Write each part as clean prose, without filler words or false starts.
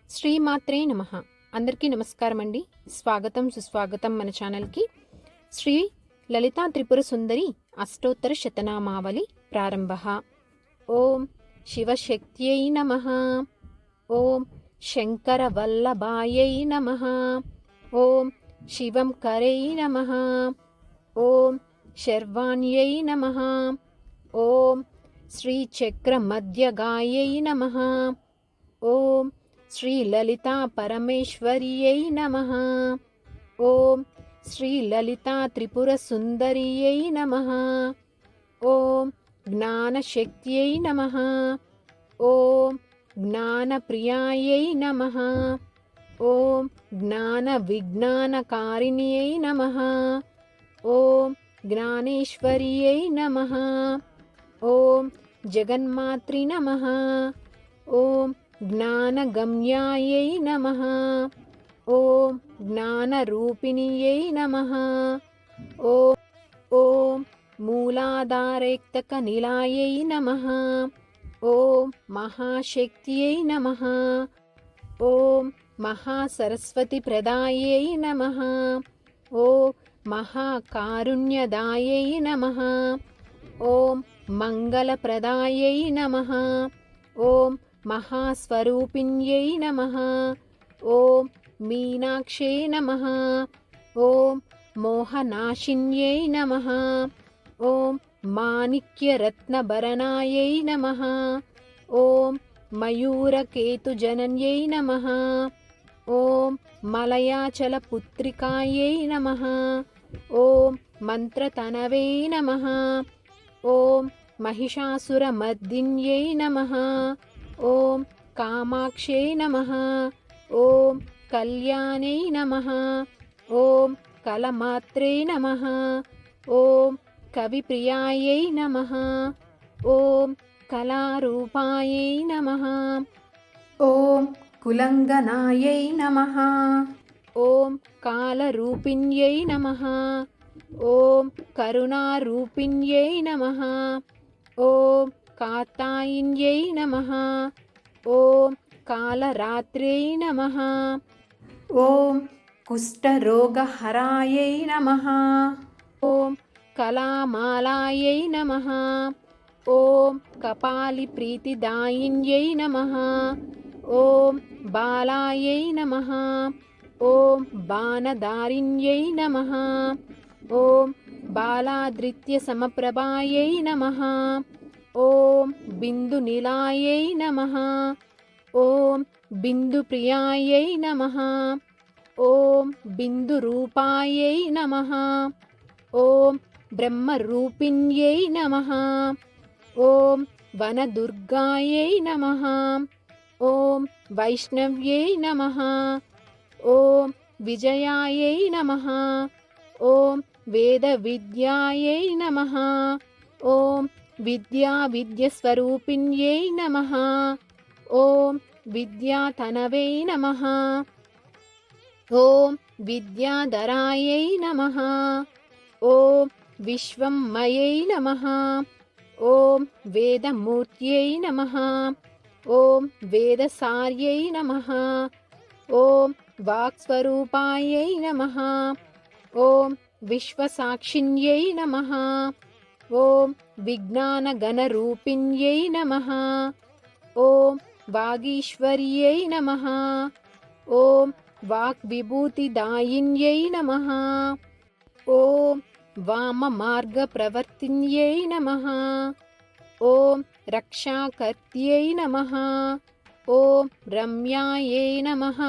శ్రీమాత్రే నమః. అందరికీ నమస్కారం అండి. స్వాగతం సుస్వాగతం మన ఛానల్కి. శ్రీ లలితా త్రిపుర సుందరి అష్టోత్తర శతనామావళి ప్రారంభ. ఓం శివశక్త్యై నమః. ఓం శంకర వల్లభాయై నమః. ఓం శివం కరై నమః. ఓం శర్వాణ్యై నమః. ఓం శ్రీచక్రమధ్యగాయై నమః. ఓం శ్రీ లలితా పరమేశ్వర్యై నమః. ఓం శ్రీ లలితా త్రిపుర సుందర్యై నమః. ఓం జ్ఞానశక్త్యై నమః. ఓం జ్ఞానప్రియాయై నమః. ఓం జ్ఞాన విజ్ఞానకారిణ్యై నమః. ఓం జ్ఞానేశ్వర్యై నమః. ఓం జగన్మాత్రి నమః. ఓం జ్ఞానగమ్యాయై నమః. ఓం జ్ఞానరూపిణ్యై నమః. ఓం ఓం మూలాధారైక్తకనిలాయై నమః. ఓం మహాశక్త్యై నమః. ఓం మహాసరస్వతిప్రదాయై నమః. ఓం మహాకారుణ్యదాయై నమః. ఓం మంగళప్రదాయై నమః. ఓం మహాస్వరూపిణ్యై నమః. ఓం మీనాక్షై నమః. ఓం మోహనాశిన్యై నమః. ఓం మాణిక్యరత్నభరణాయై నమః. ఓం మయూరకేతుజనన్యై నమః. ఓం మలయాచలపుత్రికాయై నమః. ఓం మంత్రతనవే నమః. ఓం మహిషాసురమర్దిన్యై నమః. ఓం కామాక్షై నమః. ఓం కళ్యాణై నమః. ఓం కలమాత్రే నమః. ఓం కవిప్రియాయై నమః. ఓం కళారూపాయై నమః. ఓం కులంగనాయై నమః. ఓం కాలరూపిణ్యై నమః. ఓం కరుణారూపిణ్యై నమః. ఓం కాత్యాయన్యై నమః. ఓం కాలరాత్ర్యై నమః. ఓం కుష్ఠరోగహరాయై నమః. ఓం కళామాలాయై నమః. ఓం కపాలిప్రీతిదాయిన్యై నమః. ఓం బాలాయై నమః. ఓం బాణధారిణ్యై నమః. ఓం బాలాద్రిత్యసమప్రభాయై నమః. ఓం బిందునిలాయై నమః. ఓం బిందుప్రియాయై నమః. ఓం బిందురూపాయై నమః. ఓం బ్రహ్మరూపిణ్యై నమః. ఓం వనదుర్గాయై నమః. ఓం వైష్ణవ్యై నమః. ఓం విజయాయై నమః. ఓం వేదవిద్యాయై నమః. ఓం విద్యావిద్యస్వరూపిణ్యై నమః. ఓం విద్యాతనవే నమః. ఓం విద్యాధరాయై నమః. ఓం విశ్వమయై నమః. ఓం వేదమూర్త్యై నమః. ఓం వేదసార్యై నమః. ఓం వాక్స్వరూపాయై నమః. ఓం విశ్వసాక్షిణ్యై నమః. ఓం విజ్ఞానగణరూపిణ్యై నమః. ఓం వాగీశ్వర్యై నమః. ఓం వాగ్విభూతిదాయిన్యై నమః. ఓం వామమార్గప్రవర్తిన్యై నమః. ఓం రక్షాకర్త్యై నమః. ఓం రమ్యాయై నమః.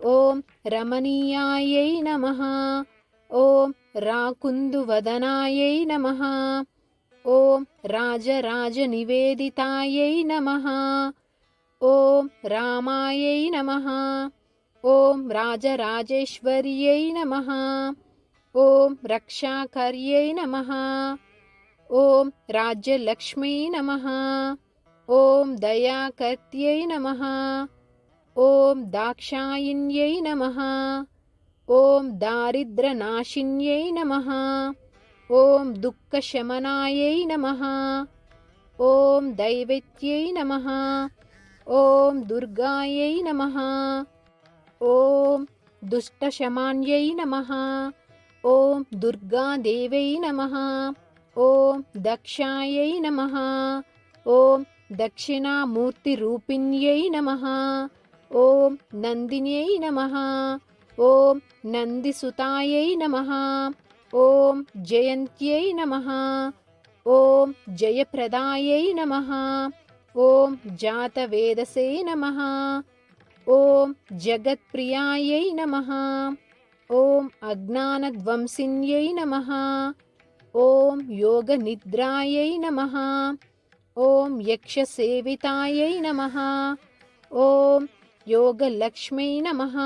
ఓం రమణీయాయై నమః. ఓం రాకుందువదనాయై నమః. ఓం రాజరాజనివేదితాయై నమః. ఓం రామాయై నమః. ఓం రాజరాజేశ్వర్యై నమః. ఓం రక్షాకర్యై నమః. ఓం రాజ్యలక్ష్మీ నమః. ఓం దయాకర్త్యై నమః. ఓం దాక్షాయిన్యై నమః. ఓం దారిద్ర్యనాశిన్యై నమః. ఓం దుఃఖశమనాయై నమః. ఓం దైవత్యై నమః. ॐ दुर्गायै नमः। ॐ दुष्टशमान्यै नमः। ॐ दुर्गादेवै नमः। ॐ दक्षायै नमः। ॐ दक्षिणामूर्तिरूपिण्यै नमः। ॐ नन्दिन्यै नमः। ॐ नन्दिसुतायै नमः। ॐ जयन्त्यै नमः। ॐ जयप्रदायै नमः। ॐ जातवेदसे नमः। ॐ जगत्प्रियायै नमः। ॐ अज्ञानध्वंसिन्यै नमः। ॐ योगनिद्रायै नमः। ॐ यक्षसेवितायै नमः। ॐ योगलक्ष्मै नमः।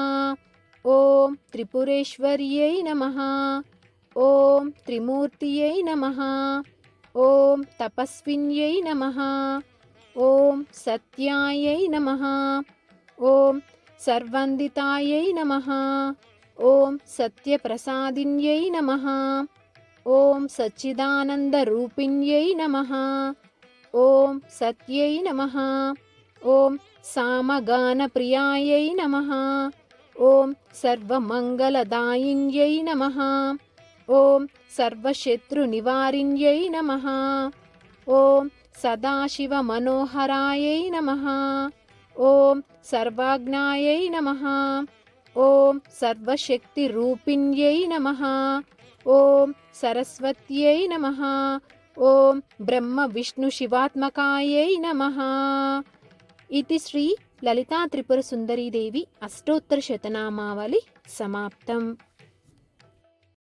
ॐ त्रिपुरेश्वर्यै नमः। ॐ त्रिमूर्तियै नमः। ॐ तपस्विन्यै नमः। ॐ सत्यायै नमः। ॐ सर्वन्दितायै नमः। ॐ सत्यप्रसादिन्यै नमः। ॐ सच्चिदानन्दरूपिण्यै नमः। ॐ सत्यै नमः। ॐ सामगानप्रियायै नमः। ॐ सर्वमङ्गलदायिन्यै नमः। ॐ सर्वशत्रुनिवारिण्यै नमः। ॐ सदाशिवमनोहरायै नमः। ॐ सर्वाज्ञायै नमः। ॐ सर्वशक्तिरूपिण्यै नमः। ॐ सरस्वत्यै नमः। ॐ ब्रह्मविष्णुशिवात्मकायै नमः। इति श्री ललिता त्रिपुरसुन्दरीदेवी अष्टोत्तरशतनामावली समाप्तम्।